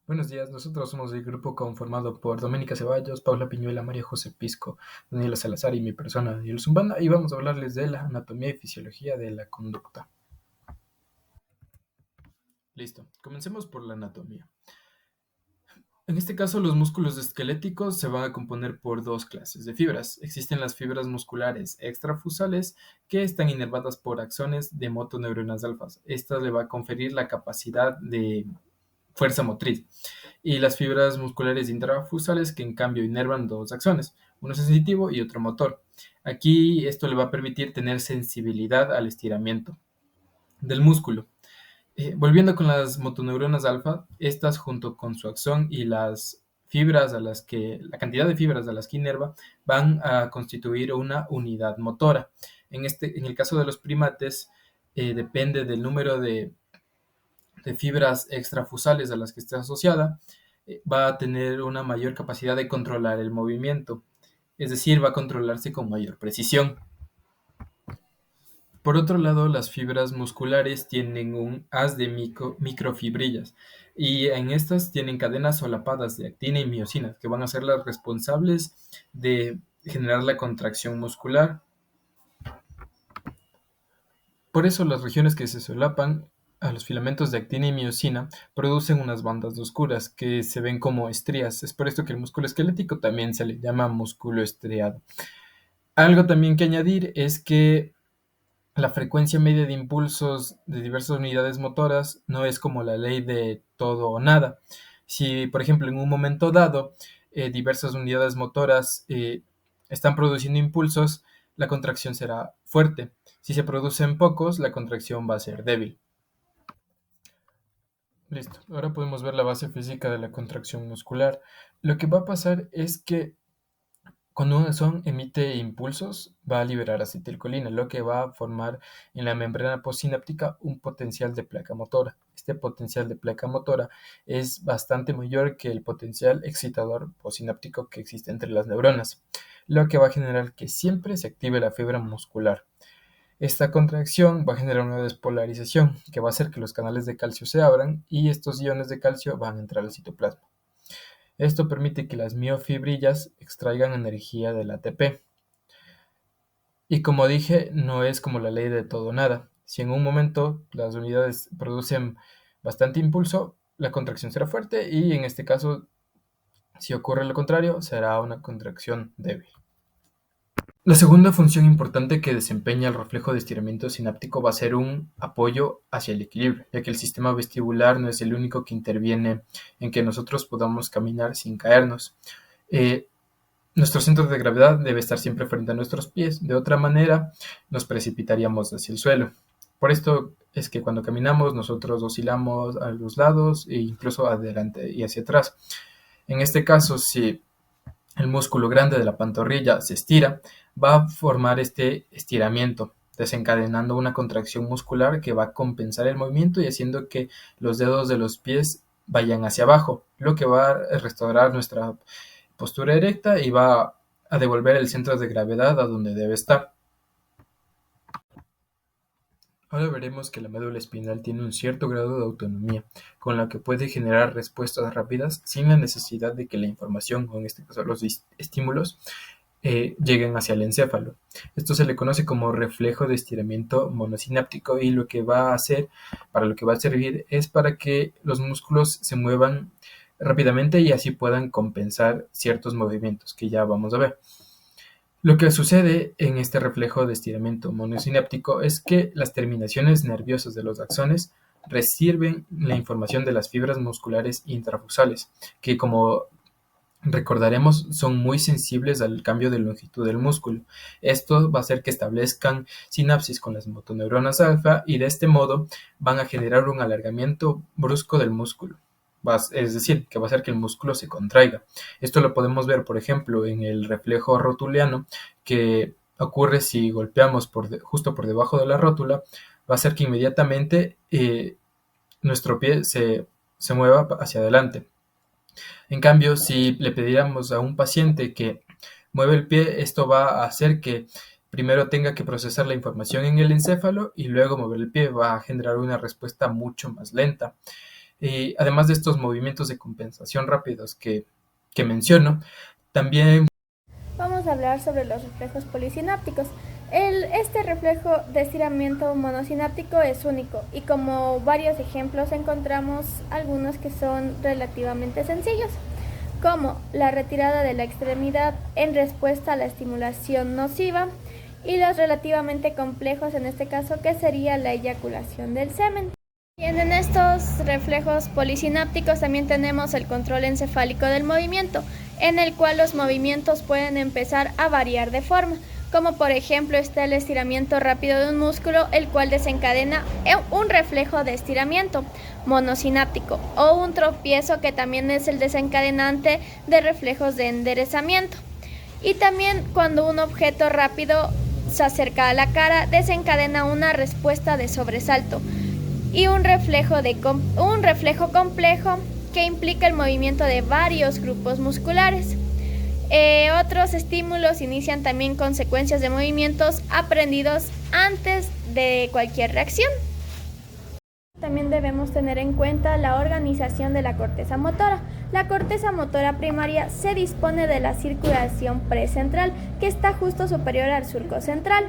Buenos días, nosotros somos el grupo conformado por Doménica Ceballos, Paula Piñuela, María José Pisco, Daniela Salazar y mi persona, Daniel Zumbanda, y vamos a hablarles de la anatomía y fisiología de la conducta. Listo, comencemos por la anatomía. En este caso, los músculos esqueléticos se van a componer por dos clases de fibras. Existen las fibras musculares extrafusales que están inervadas por axones de motoneuronas alfas. Esta le va a conferir la capacidad de fuerza motriz. Y las fibras musculares intrafusales que en cambio inervan dos axones, uno sensitivo y otro motor. Aquí esto le va a permitir tener sensibilidad al estiramiento del músculo. Volviendo con las motoneuronas alfa, estas junto con su axón y las fibras la cantidad de fibras a las que inerva, van a constituir una unidad motora. En el caso de los primates, depende del número de fibras extrafusales a las que esté asociada, va a tener una mayor capacidad de controlar el movimiento, es decir, va a controlarse con mayor precisión. Por otro lado, las fibras musculares tienen un haz de microfibrillas y en estas tienen cadenas solapadas de actina y miocina que van a ser las responsables de generar la contracción muscular. Por eso las regiones que se solapan a los filamentos de actina y miocina producen unas bandas oscuras que se ven como estrías. Es por esto que el músculo esquelético también se le llama músculo estriado. Algo también que añadir es que la frecuencia media de impulsos de diversas unidades motoras no es como la ley de todo o nada. Si, por ejemplo, en un momento dado, diversas unidades motoras están produciendo impulsos, la contracción será fuerte. Si se producen pocos, la contracción va a ser débil. Listo. Ahora podemos ver la base física de la contracción muscular. Lo que va a pasar es que cuando un axón emite impulsos, va a liberar acetilcolina, lo que va a formar en la membrana postsináptica un potencial de placa motora. Este potencial de placa motora es bastante mayor que el potencial excitador postsináptico que existe entre las neuronas, lo que va a generar que siempre se active la fibra muscular. Esta contracción va a generar una despolarización que va a hacer que los canales de calcio se abran y estos iones de calcio van a entrar al citoplasma. Esto permite que las miofibrillas extraigan energía del ATP. Y como dije, no es como la ley de todo o nada. Si en un momento las unidades producen bastante impulso, la contracción será fuerte y en este caso, si ocurre lo contrario, será una contracción débil. La segunda función importante que desempeña el reflejo de estiramiento sináptico va a ser un apoyo hacia el equilibrio, ya que el sistema vestibular no es el único que interviene en que nosotros podamos caminar sin caernos. Eh, Nuestro centro de gravedad debe estar siempre frente a nuestros pies, de otra manera nos precipitaríamos hacia el suelo. Por esto es que cuando caminamos nosotros oscilamos a los lados e incluso adelante y hacia atrás. En este caso, si el músculo grande de la pantorrilla se estira, va a formar este estiramiento, desencadenando una contracción muscular que va a compensar el movimiento y haciendo que los dedos de los pies vayan hacia abajo, lo que va a restaurar nuestra postura erecta y va a devolver el centro de gravedad a donde debe estar. Ahora veremos que la médula espinal tiene un cierto grado de autonomía, con la que puede generar respuestas rápidas sin la necesidad de que la información, o en este caso los estímulos, lleguen hacia el encéfalo. Esto se le conoce como reflejo de estiramiento monosináptico y lo que va a hacer, para lo que va a servir, es para que los músculos se muevan rápidamente y así puedan compensar ciertos movimientos que ya vamos a ver. Lo que sucede en este reflejo de estiramiento monosináptico es que las terminaciones nerviosas de los axones reciben la información de las fibras musculares intrafusales, que como recordaremos son muy sensibles al cambio de longitud del músculo. Esto va a hacer que establezcan sinapsis con las motoneuronas alfa y de este modo van a generar un alargamiento brusco del músculo. Es decir, que va a hacer que el músculo se contraiga. Esto lo podemos ver, por ejemplo, en el reflejo rotuliano, que ocurre si golpeamos justo por debajo de la rótula, va a hacer que inmediatamente nuestro pie se mueva hacia adelante. En cambio, si le pidiéramos a un paciente que mueve el pie, esto va a hacer que primero tenga que procesar la información en el encéfalo y luego mover el pie va a generar una respuesta mucho más lenta. Además de estos movimientos de compensación rápidos que menciono, también Vamos a hablar sobre los reflejos polisinápticos. Este reflejo de estiramiento monosináptico es único y como varios ejemplos encontramos algunos que son relativamente sencillos, como la retirada de la extremidad en respuesta a la estimulación nociva y los relativamente complejos en este caso que sería la eyaculación del semen. Bien, en estos reflejos polisinápticos también tenemos el control encefálico del movimiento, en el cual los movimientos pueden empezar a variar de forma, como por ejemplo está el estiramiento rápido de un músculo, el cual desencadena un reflejo de estiramiento monosináptico, o un tropiezo que también es el desencadenante de reflejos de enderezamiento. Y también cuando un objeto rápido se acerca a la cara, desencadena una respuesta de sobresalto y un reflejo complejo que implica el movimiento de varios grupos musculares. Otros estímulos inician también consecuencias de movimientos aprendidos antes de cualquier reacción. También debemos tener en cuenta la organización de la corteza motora. La corteza motora primaria se dispone de la circulación precentral, que está justo superior al surco central.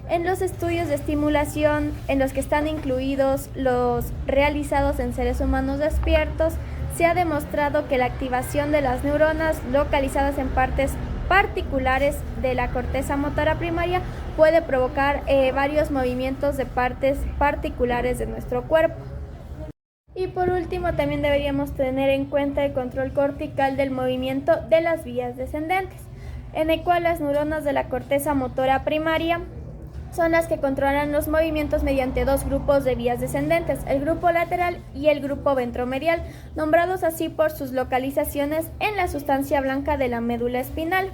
En los estudios de estimulación, en los que están incluidos los realizados en seres humanos despiertos, se ha demostrado que la activación de las neuronas localizadas en partes particulares de la corteza motora primaria puede provocar varios movimientos de partes particulares de nuestro cuerpo. Y por último, también deberíamos tener en cuenta el control cortical del movimiento de las vías descendentes, en el cual las neuronas de la corteza motora primaria son las que controlan los movimientos mediante dos grupos de vías descendentes, el grupo lateral y el grupo ventromedial, nombrados así por sus localizaciones en la sustancia blanca de la médula espinal.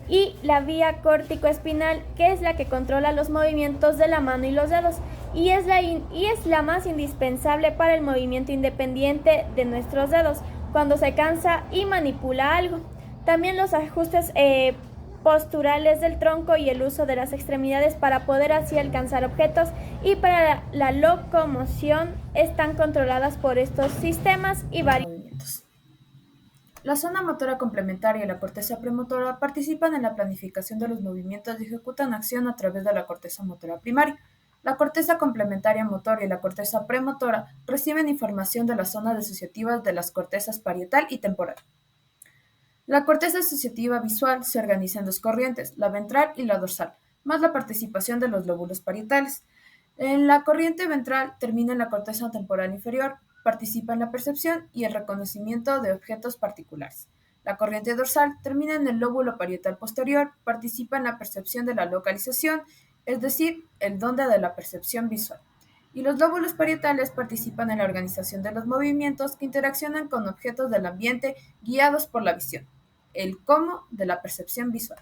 Y la vía córtico-espinal, que es la que controla los movimientos de la mano y los dedos, y es la más indispensable para el movimiento independiente de nuestros dedos, cuando se cansa y manipula algo. También los ajustes posturales del tronco y el uso de las extremidades para poder así alcanzar objetos y para la locomoción están controladas por estos sistemas y varios movimientos. La zona motora complementaria y la corteza premotora participan en la planificación de los movimientos y ejecutan acción a través de la corteza motora primaria. La corteza complementaria motora y la corteza premotora reciben información de las zonas disociativas de las cortezas parietal y temporal. La corteza asociativa visual se organiza en dos corrientes, la ventral y la dorsal, más la participación de los lóbulos parietales. En la corriente ventral termina en la corteza temporal inferior, participa en la percepción y el reconocimiento de objetos particulares. La corriente dorsal termina en el lóbulo parietal posterior, participa en la percepción de la localización, es decir, el dónde de la percepción visual. Y los lóbulos parietales participan en la organización de los movimientos que interaccionan con objetos del ambiente guiados por la visión, el cómo de la percepción visual.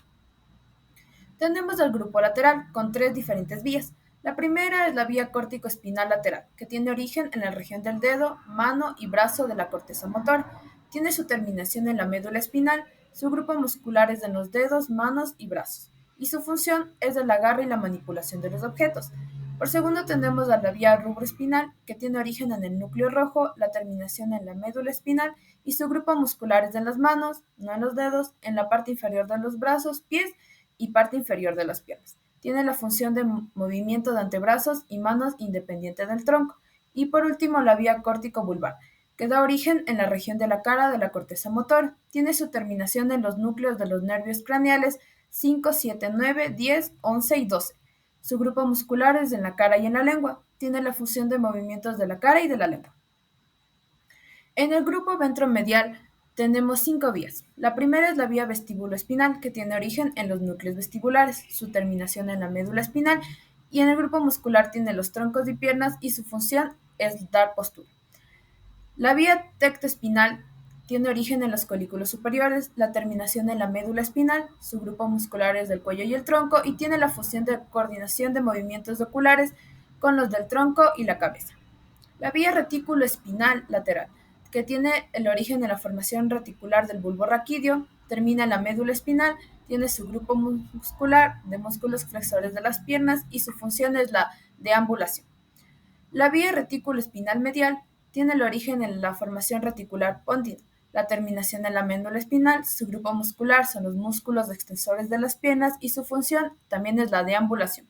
Tenemos el grupo lateral, con tres diferentes vías. La primera es la vía córtico-espinal lateral, que tiene origen en la región del dedo, mano y brazo de la corteza motora. Tiene su terminación en la médula espinal, su grupo muscular es en los dedos, manos y brazos, y su función es el agarre y la manipulación de los objetos. Por segundo tenemos a la vía rubroespinal, que tiene origen en el núcleo rojo, la terminación en la médula espinal, y su grupo muscular es en las manos, no en los dedos, en la parte inferior de los brazos, pies y parte inferior de las piernas. Tiene la función de movimiento de antebrazos y manos independiente del tronco. Y por último, la vía córtico-vulvar, que da origen en la región de la cara de la corteza motora. Tiene su terminación en los núcleos de los nervios craneales 5, 7, 9, 10, 11 y 12. Su grupo muscular es en la cara y en la lengua. Tiene la función de movimientos de la cara y de la lengua. En el grupo ventromedial tenemos 5 vías. La primera es la vía vestibuloespinal, que tiene origen en los núcleos vestibulares, su terminación en la médula espinal, y en el grupo muscular tiene los troncos y piernas y su función es dar postura. La vía tectoespinal tiene origen en los colículos superiores, la terminación en la médula espinal, su grupo muscular es del cuello y el tronco y tiene la función de coordinación de movimientos oculares con los del tronco y la cabeza. La vía retículoespinal lateral, que tiene el origen en la formación reticular del bulbo raquídeo, termina en la médula espinal, tiene su grupo muscular de músculos flexores de las piernas y su función es la deambulación. La vía retículoespinal medial tiene el origen en la formación reticular póntida, la terminación en la médula espinal, su grupo muscular son los músculos extensores de las piernas y su función también es la deambulación.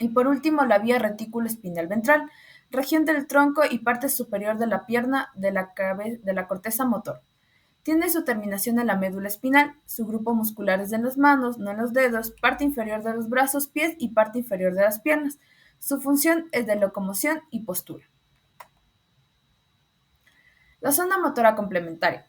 Y por último, la vía retículo espinal ventral, región del tronco y parte superior de la pierna de la corteza motor. Tiene su terminación en la médula espinal, su grupo muscular es en las manos, no en los dedos, parte inferior de los brazos, pies y parte inferior de las piernas. Su función es de locomoción y postura. La zona motora complementaria.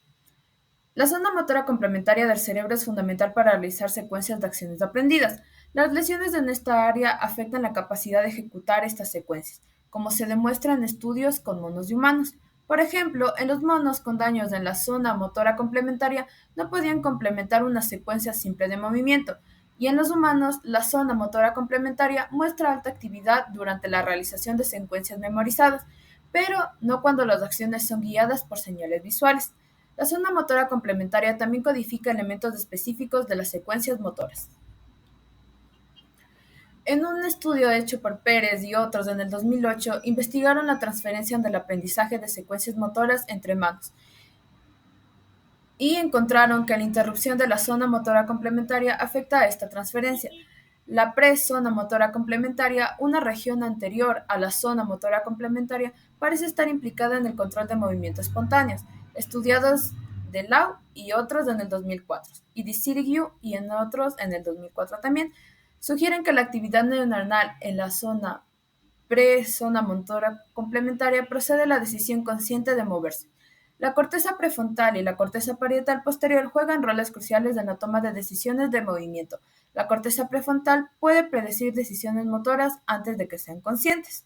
La zona motora complementaria del cerebro es fundamental para realizar secuencias de acciones aprendidas. Las lesiones en esta área afectan la capacidad de ejecutar estas secuencias, como se demuestra en estudios con monos y humanos. Por ejemplo, en los monos con daños en la zona motora complementaria no podían complementar una secuencia simple de movimiento, y en los humanos la zona motora complementaria muestra alta actividad durante la realización de secuencias memorizadas, pero no cuando las acciones son guiadas por señales visuales. La zona motora complementaria también codifica elementos específicos de las secuencias motoras. En un estudio hecho por Pérez y otros en el 2008, investigaron la transferencia del aprendizaje de secuencias motoras entre manos y encontraron que la interrupción de la zona motora complementaria afecta a esta transferencia. La pre-zona motora complementaria, una región anterior a la zona motora complementaria, parece estar implicada en el control de movimientos espontáneos, estudiados de Lau y otros en el 2004, y de Sirigu y en otros en el 2004 también, sugieren que la actividad neuronal en la zona pre-zona motora complementaria procede de la decisión consciente de moverse. La corteza prefrontal y la corteza parietal posterior juegan roles cruciales en la toma de decisiones de movimiento. La corteza prefrontal puede predecir decisiones motoras antes de que sean conscientes.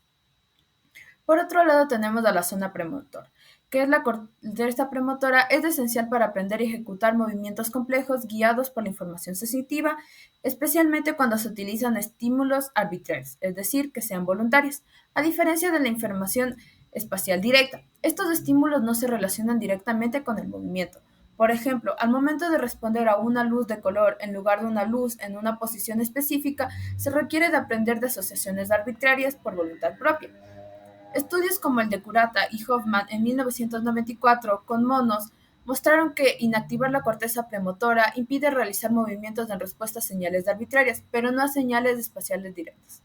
Por otro lado tenemos a la zona premotora, que es la corteza premotora es esencial para aprender y ejecutar movimientos complejos guiados por la información sensitiva, especialmente cuando se utilizan estímulos arbitrarios, es decir, que sean voluntarios, a diferencia de la información espacial directa. Estos estímulos no se relacionan directamente con el movimiento. Por ejemplo, al momento de responder a una luz de color en lugar de una luz en una posición específica, se requiere de aprender de asociaciones arbitrarias por voluntad propia. Estudios como el de Kurata y Hoffman en 1994 con monos mostraron que inactivar la corteza premotora impide realizar movimientos en respuesta a señales arbitrarias, pero no a señales espaciales directas.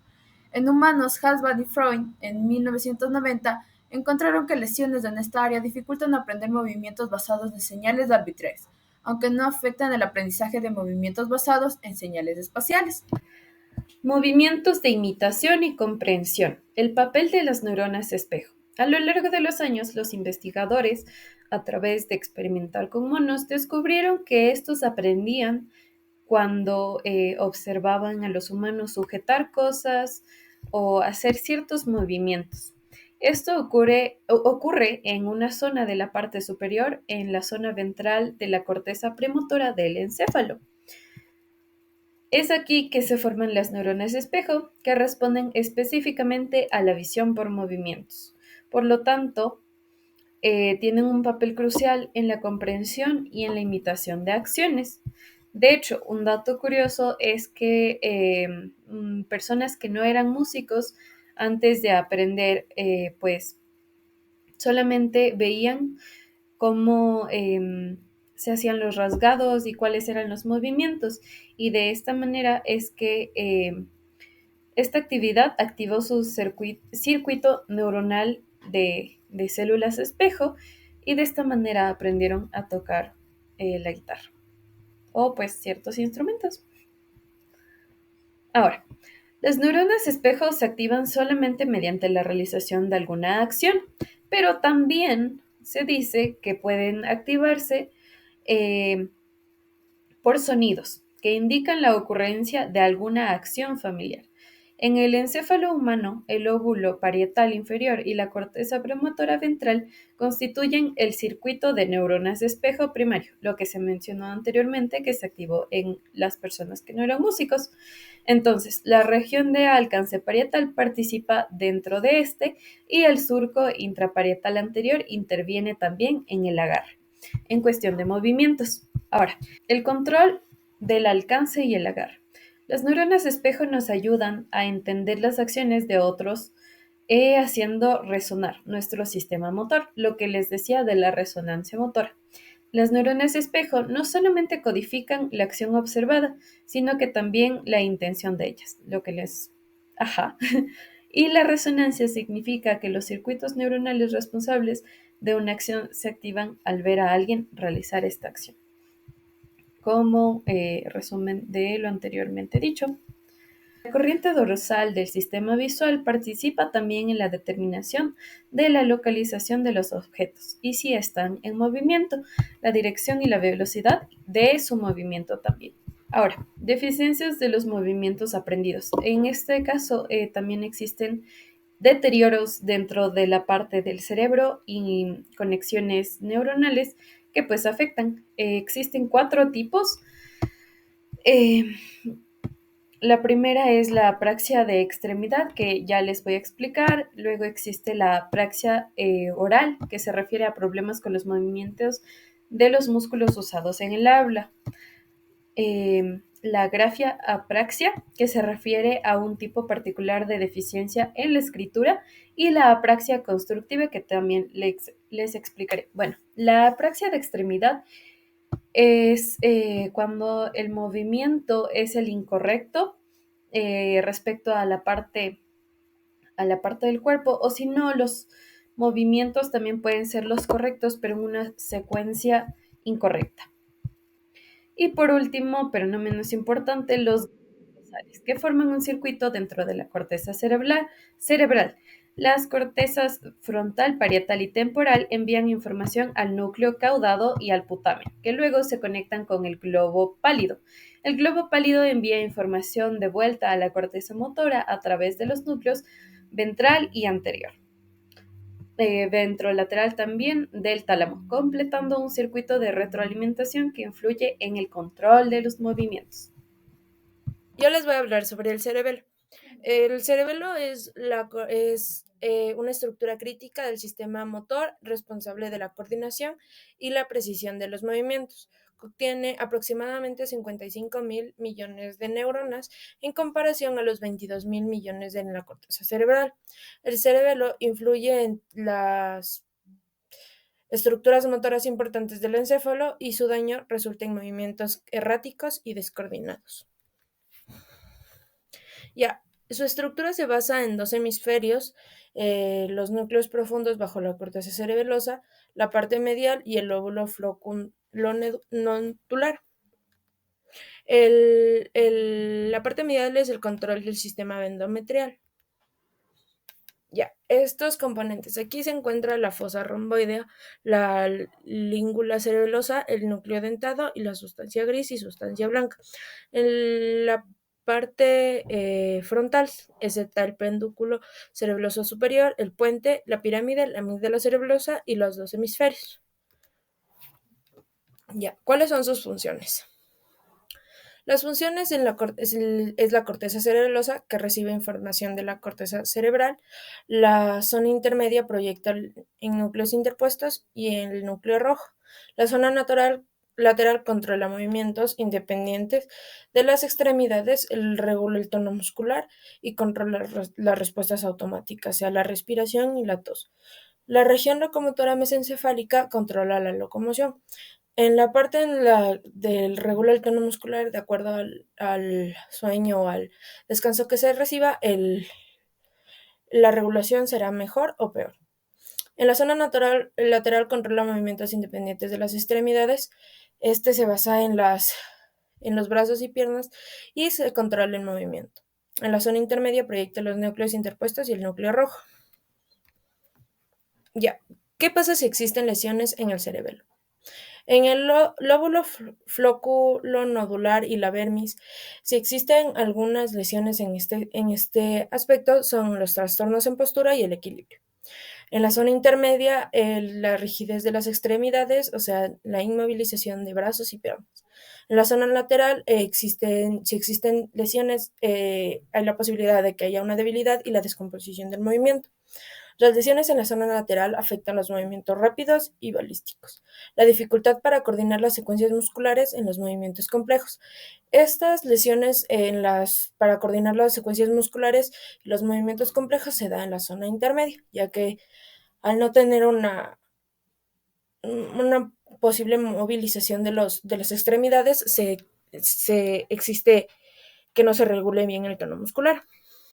En humanos, Hallsbad y Freud, en 1990, encontraron que lesiones en esta área dificultan aprender movimientos basados en señales arbitrarias, aunque no afectan el aprendizaje de movimientos basados en señales espaciales. Movimientos de imitación y comprensión. El papel de las neuronas espejo. A lo largo de los años, los investigadores, a través de experimentar con monos, descubrieron que estos aprendían cuando observaban a los humanos sujetar cosas o hacer ciertos movimientos. Esto ocurre en una zona de la parte superior, en la zona ventral de la corteza premotora del encéfalo. Es aquí que se forman las neuronas espejo, que responden específicamente a la visión por movimientos. Por lo tanto, tienen un papel crucial en la comprensión y en la imitación de acciones. De hecho, un dato curioso es que personas que no eran músicos, antes de aprender, pues solamente veían cómo se hacían los rasgados y cuáles eran los movimientos. Y de esta manera es que esta actividad activó su circuito neuronal de células espejo y de esta manera aprendieron a tocar la guitarra o pues ciertos instrumentos. Ahora, las neuronas espejo se activan solamente mediante la realización de alguna acción, pero también se dice que pueden activarse por sonidos que indican la ocurrencia de alguna acción familiar. En el encéfalo humano, el lóbulo parietal inferior y la corteza premotora ventral constituyen el circuito de neuronas de espejo primario, lo que se mencionó anteriormente que se activó en las personas que no eran músicos. Entonces, la región de alcance parietal participa dentro de este y el surco intraparietal anterior interviene también en el agarre, en cuestión de movimientos. Ahora, el control del alcance y el agarre. Las neuronas espejo nos ayudan a entender las acciones de otros haciendo resonar nuestro sistema motor, lo que les decía de la resonancia motora. Las neuronas espejo no solamente codifican la acción observada, sino que también la intención de ellas, lo que les... Ajá. Y la resonancia significa que los circuitos neuronales responsables de una acción se activan al ver a alguien realizar esta acción. Como resumen de lo anteriormente dicho, la corriente dorsal del sistema visual participa también en la determinación de la localización de los objetos y si están en movimiento, la dirección y la velocidad de su movimiento también. Ahora, deficiencias de los movimientos aprendidos. En este caso, también existen deterioros dentro de la parte del cerebro y conexiones neuronales que pues afectan. Existen 4 tipos. Eh, la primera es la apraxia de extremidad, que ya les voy a explicar. Luego existe la apraxia oral, que se refiere a problemas con los movimientos de los músculos usados en el habla. La grafia apraxia, que se refiere a un tipo particular de deficiencia en la escritura, y la apraxia constructiva, que también les explicaré. Bueno, la apraxia de extremidad es cuando el movimiento es el incorrecto respecto a la parte del cuerpo, o si no, los movimientos también pueden ser los correctos, pero en una secuencia incorrecta. Y por último, pero no menos importante, los basales, que forman un circuito dentro de la corteza cerebral. Las cortezas frontal, parietal y temporal envían información al núcleo caudado y al putamen, que luego se conectan con el globo pálido. El globo pálido envía información de vuelta a la corteza motora a través de los núcleos ventral y anterior. Ventrolateral también del tálamo, completando un circuito de retroalimentación que influye en el control de los movimientos. Yo les voy a hablar sobre el cerebelo. El cerebelo es una estructura crítica del sistema motor responsable de la coordinación y la precisión de los movimientos. Contiene aproximadamente 55.000 millones de neuronas en comparación a los 22.000 millones en la corteza cerebral. El cerebelo influye en las estructuras motoras importantes del encéfalo y su daño resulta en movimientos erráticos y descoordinados. Ya, su estructura se basa en 2 hemisferios, los núcleos profundos bajo la corteza cerebelosa, la parte medial y el lóbulo nodular. La parte medial es el control del sistema endometrial. Ya, estos componentes. Aquí se encuentra la fosa romboidea, la língula cerebelosa, el núcleo dentado y la sustancia gris y sustancia blanca. En la parte frontal está el pedúnculo cerebeloso superior, el puente, la pirámide, la amígdala cerebelosa y los 2 hemisferios. Ya, ¿cuáles son sus funciones? Las funciones es la corteza cerebelosa, que recibe información de la corteza cerebral. La zona intermedia proyecta en núcleos interpuestos y en el núcleo rojo. La zona lateral controla movimientos independientes de las extremidades, regula el tono muscular y controla las respuestas automáticas, sea la respiración y la tos. La región locomotora mesencefálica controla la locomoción. En la parte del regula el tono muscular de acuerdo al sueño o al descanso que se reciba, la regulación será mejor o peor. En la zona lateral controla movimientos independientes de las extremidades. Este se basa en los brazos y piernas y se controla el movimiento. En la zona intermedia proyecta los núcleos interpuestos y el núcleo rojo. Ya, ¿qué pasa si existen lesiones en el cerebelo? En el lóbulo flóculo-nodular y la vermis, si existen algunas lesiones en este aspecto, son los trastornos en postura y el equilibrio. En la zona intermedia, la rigidez de las extremidades, o sea, la inmovilización de brazos y piernas. En la zona lateral, si existen lesiones, hay la posibilidad de que haya una debilidad y la descomposición del movimiento. Las lesiones en la zona lateral afectan los movimientos rápidos y balísticos. La dificultad para coordinar las secuencias musculares en los movimientos complejos. Estas lesiones para coordinar las secuencias musculares y los movimientos complejos se dan en la zona intermedia, ya que al no tener una posible movilización de las extremidades, se existe que no se regule bien el tono muscular.